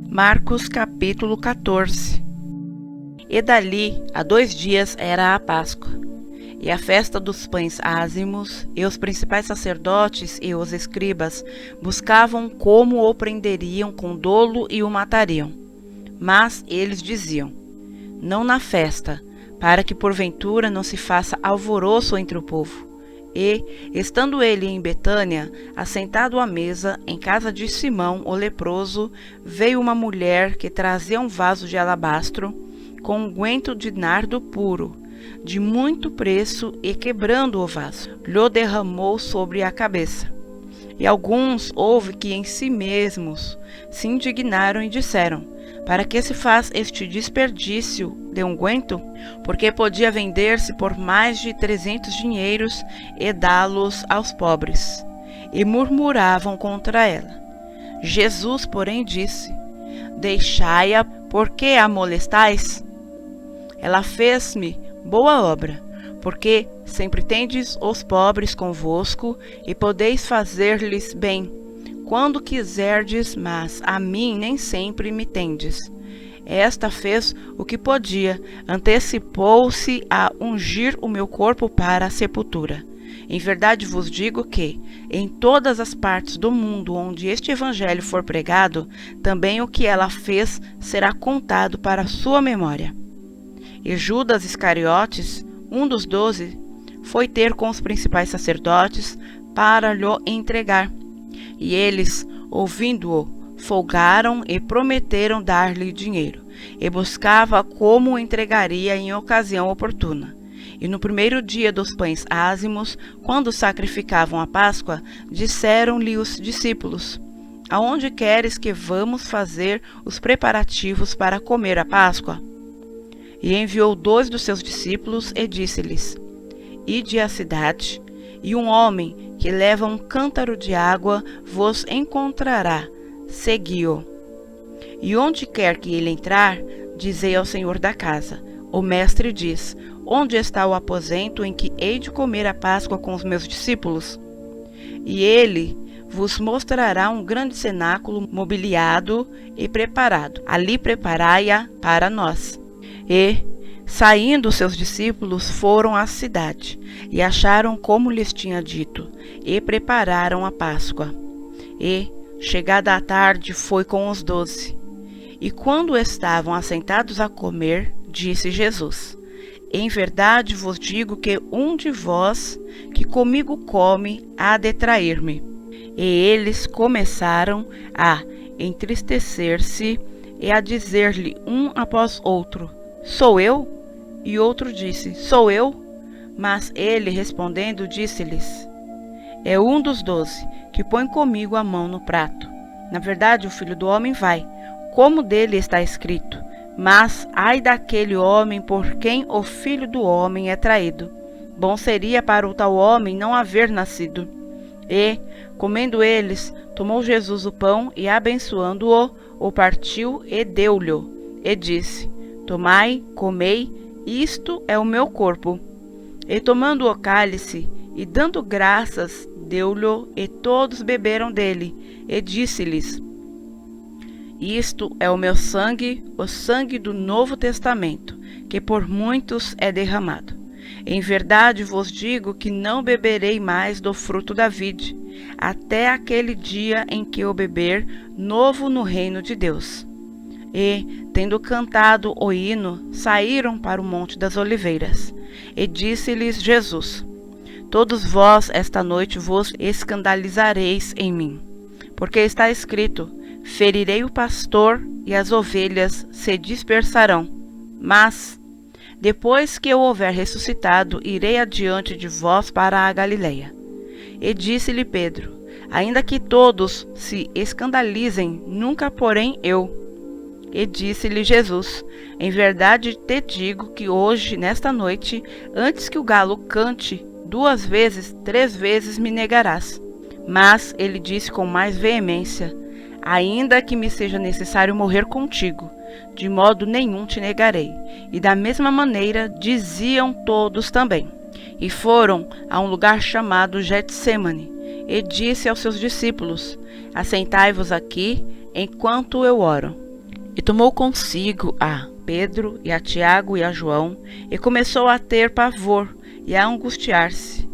Marcos capítulo 14. E dali a 2 dias era a Páscoa, e a festa dos pães ázimos, e os principais sacerdotes e os escribas buscavam como o prenderiam com dolo e o matariam. Mas eles diziam: não na festa, para que porventura não se faça alvoroço entre o povo. E, estando ele em Betânia, assentado à mesa, em casa de Simão, o leproso, veio uma mulher que trazia um vaso de alabastro, com unguento de nardo puro, de muito preço, e quebrando o vaso, lhe derramou sobre a cabeça. E alguns houve que em si mesmos se indignaram e disseram: para que se faz este desperdício de unguento? Porque podia vender-se por mais de 300 dinheiros e dá-los aos pobres. E murmuravam contra ela. Jesus, porém, disse: deixai-a, porque a molestais? Ela fez-me boa obra, porque sempre tendes os pobres convosco, e podeis fazer-lhes bem, quando quiserdes, mas a mim nem sempre me tendes. Esta fez o que podia, antecipou-se a ungir o meu corpo para a sepultura. Em verdade vos digo que, em todas as partes do mundo onde este evangelho for pregado, também o que ela fez será contado para a sua memória. E Judas Iscariotes, um dos 12, foi ter com os principais sacerdotes para lhe entregar. E eles, ouvindo-o, folgaram e prometeram dar-lhe dinheiro, e buscava como o entregaria em ocasião oportuna. E no primeiro dia dos pães ázimos, quando sacrificavam a Páscoa, disseram-lhe os discípulos: aonde queres que vamos fazer os preparativos para comer a Páscoa? E enviou 2 dos seus discípulos e disse-lhes: ide à cidade, e um homem que leva um cântaro de água vos encontrará, segui-o. E onde quer que ele entrar, dizei ao senhor da casa: o mestre diz, onde está o aposento em que hei de comer a Páscoa com os meus discípulos? E ele vos mostrará um grande cenáculo mobiliado e preparado. Ali preparai-a para nós. E, saindo seus discípulos, foram à cidade, e acharam como lhes tinha dito, e prepararam a Páscoa. E, chegada a tarde, foi com os 12. E quando estavam assentados a comer, disse Jesus: em verdade vos digo que um de vós que comigo come há de trair-me. E eles começaram a entristecer-se e a dizer-lhe um após outro: sou eu? E outro disse: sou eu? Mas ele, respondendo, disse-lhes: é um dos 12 que põe comigo a mão no prato. Na verdade, o Filho do Homem vai, como dele está escrito. Mas ai daquele homem por quem o Filho do Homem é traído. Bom seria para o tal homem não haver nascido. E, comendo eles, tomou Jesus o pão e, abençoando-o, o partiu e deu-lhe, e disse: tomai, comei, isto é o meu corpo. E tomando o cálice, e dando graças, deu-lhe, e todos beberam dele, e disse-lhes: isto é o meu sangue, o sangue do Novo Testamento, que por muitos é derramado. Em verdade vos digo que não beberei mais do fruto da vide, até aquele dia em que o beber novo no reino de Deus. E, tendo cantado o hino, saíram para o Monte das Oliveiras. E disse-lhes Jesus: todos vós esta noite vos escandalizareis em mim, porque está escrito: ferirei o pastor e as ovelhas se dispersarão. Mas, depois que eu houver ressuscitado, irei adiante de vós para a Galileia. E disse-lhe Pedro: ainda que todos se escandalizem, nunca porém eu. E disse-lhe Jesus: em verdade te digo que hoje, nesta noite, antes que o galo cante 2 vezes, 3 vezes me negarás. Mas ele disse com mais veemência: ainda que me seja necessário morrer contigo, de modo nenhum te negarei. E da mesma maneira diziam todos também. E foram a um lugar chamado Getsêmani, e disse aos seus discípulos: assentai-vos aqui, enquanto eu oro. E tomou consigo a Pedro e a Tiago e a João, e começou a ter pavor e a angustiar-se.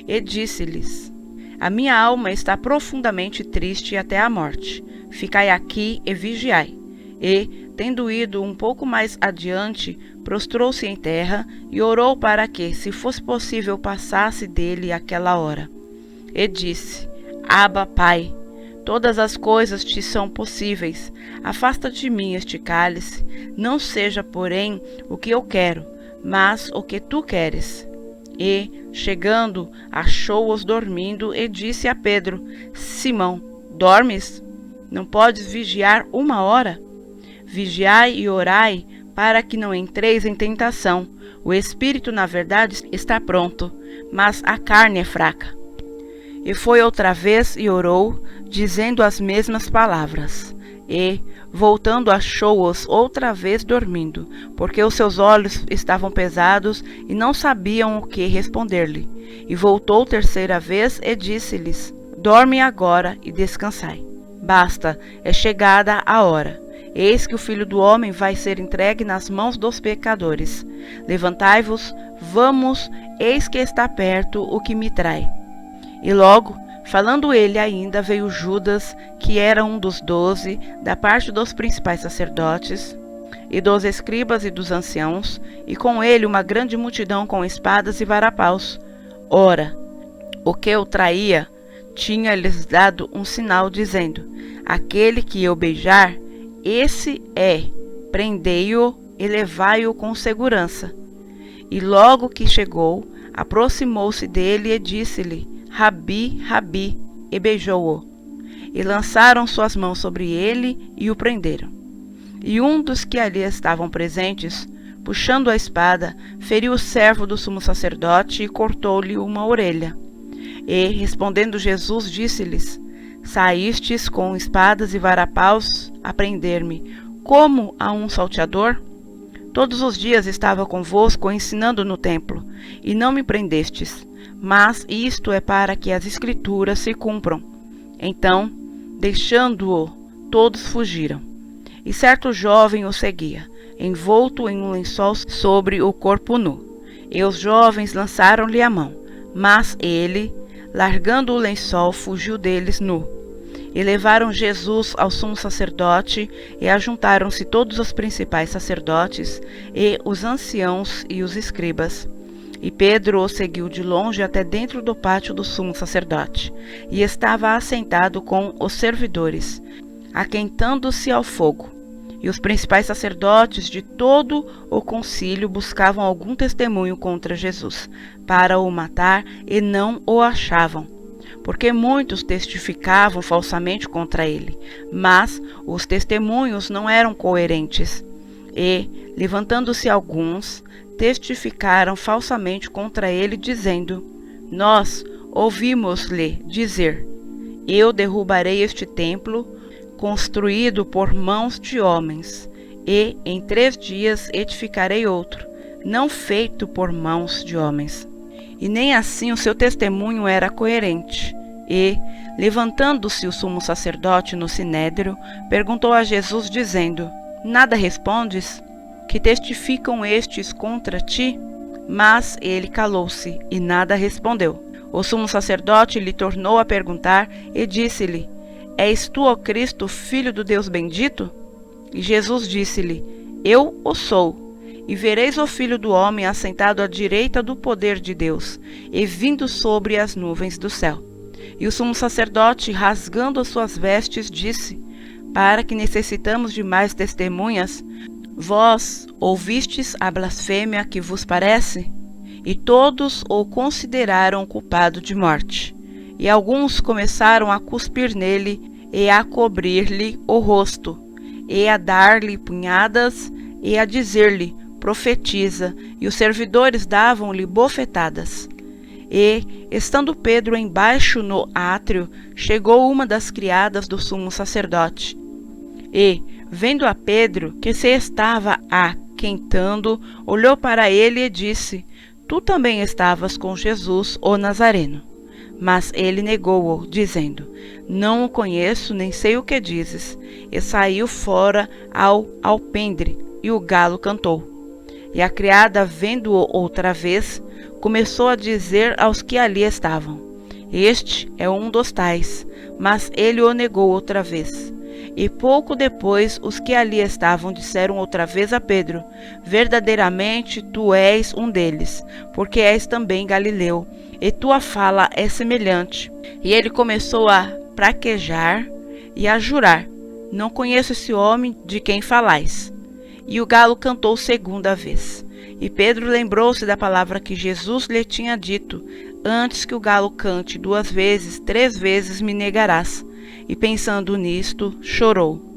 E disse-lhes: A minha alma está profundamente triste até a morte. Ficai aqui e vigiai. E, tendo ido um pouco mais adiante, prostrou-se em terra e orou para que, se fosse possível, passasse dele aquela hora. E disse: Abba, Pai, todas as coisas te são possíveis. Afasta de mim este cálice. Não seja, porém, o que eu quero, mas o que tu queres. E, chegando, achou-os dormindo e disse a Pedro: Simão, dormes? Não podes vigiar uma hora? Vigiai e orai, para que não entreis em tentação. O espírito, na verdade, está pronto, mas a carne é fraca. E foi outra vez e orou, dizendo as mesmas palavras. E, voltando, achou-os outra vez dormindo, porque os seus olhos estavam pesados e não sabiam o que responder-lhe. E voltou terceira vez e disse-lhes: Dorme agora e descansai. Basta, é chegada a hora. Eis que o Filho do Homem vai ser entregue nas mãos dos pecadores. Levantai-vos, vamos, eis que está perto o que me trai. E logo, falando ele ainda, veio Judas, que era um dos 12, da parte dos principais sacerdotes, e dos escribas e dos anciãos, e com ele uma grande multidão com espadas e varapaus. Ora, o que o traía tinha-lhes dado um sinal, dizendo: Aquele que eu beijar, esse é, prendei-o e levai-o com segurança. E logo que chegou, aproximou-se dele e disse-lhe: Rabi, Rabi, e beijou-o. E lançaram suas mãos sobre ele e o prenderam. E um dos que ali estavam presentes, puxando a espada, feriu o servo do sumo sacerdote e cortou-lhe uma orelha. E, respondendo Jesus, disse-lhes: Saístes com espadas e varapaus a prender-me, como a um salteador? Todos os dias estava convosco ensinando no templo, e não me prendestes. Mas isto é para que as Escrituras se cumpram. Então, deixando-o, todos fugiram. E certo jovem o seguia, envolto em um lençol sobre o corpo nu. E os jovens lançaram-lhe a mão, mas ele, largando o lençol, fugiu deles nu. E levaram Jesus ao sumo sacerdote, e ajuntaram-se todos os principais sacerdotes, e os anciãos e os escribas. E Pedro o seguiu de longe até dentro do pátio do sumo sacerdote, e estava assentado com os servidores, aquentando-se ao fogo. E os principais sacerdotes de todo o concílio buscavam algum testemunho contra Jesus, para o matar, e não o achavam, porque muitos testificavam falsamente contra ele, mas os testemunhos não eram coerentes. E, levantando-se alguns, testificaram falsamente contra ele, dizendo: Nós ouvimos-lhe dizer: Eu derrubarei este templo, construído por mãos de homens, e em 3 dias edificarei outro, não feito por mãos de homens. E nem assim o seu testemunho era coerente. E, levantando-se o sumo sacerdote no sinédrio, perguntou a Jesus, dizendo: Nada respondes? Que testificam estes contra ti? Mas ele calou-se e nada respondeu. O sumo sacerdote lhe tornou a perguntar e disse-lhe: És tu, ó Cristo, filho do Deus bendito? E Jesus disse-lhe: Eu o sou. E vereis o Filho do Homem assentado à direita do poder de Deus, e vindo sobre as nuvens do céu. E o sumo sacerdote, rasgando as suas vestes, disse: Para que necessitamos de mais testemunhas? Vós ouvistes a blasfêmia que vos parece? E todos o consideraram culpado de morte. E alguns começaram a cuspir nele, e a cobrir-lhe o rosto, e a dar-lhe punhadas, e a dizer-lhe: Profetiza. E os servidores davam-lhe bofetadas. E, estando Pedro embaixo no átrio, chegou uma das criadas do sumo sacerdote. E, vendo a Pedro, que se estava aquentando, olhou para ele e disse: Tu também estavas com Jesus, o Nazareno. Mas ele negou-o, dizendo: Não o conheço, nem sei o que dizes. E saiu fora ao alpendre, e o galo cantou. E a criada, vendo-o outra vez, começou a dizer aos que ali estavam: Este é um dos tais. Mas ele o negou outra vez. E pouco depois os que ali estavam disseram outra vez a Pedro: Verdadeiramente tu és um deles, porque és também galileu, e tua fala é semelhante. E ele começou a praquejar e a jurar: Não conheço esse homem de quem falais. E o galo cantou segunda vez. E Pedro lembrou-se da palavra que Jesus lhe tinha dito: Antes que o galo cante 2 vezes, 3 vezes me negarás. E pensando nisto, chorou.